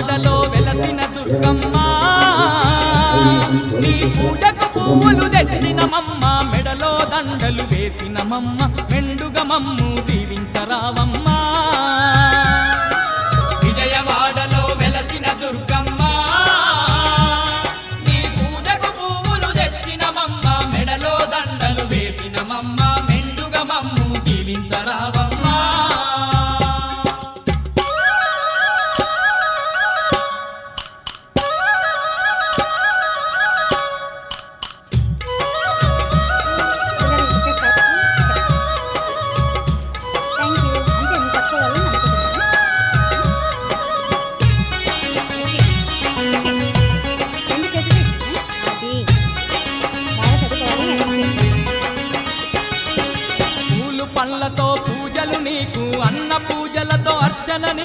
వాడలో వెలసిన దుర్గమ్మ నీ పూజకు పువ్వులు తెచ్చినమమ్మ మెడలో దండలు వేసినమమ్మ మెండుగ మమ్ము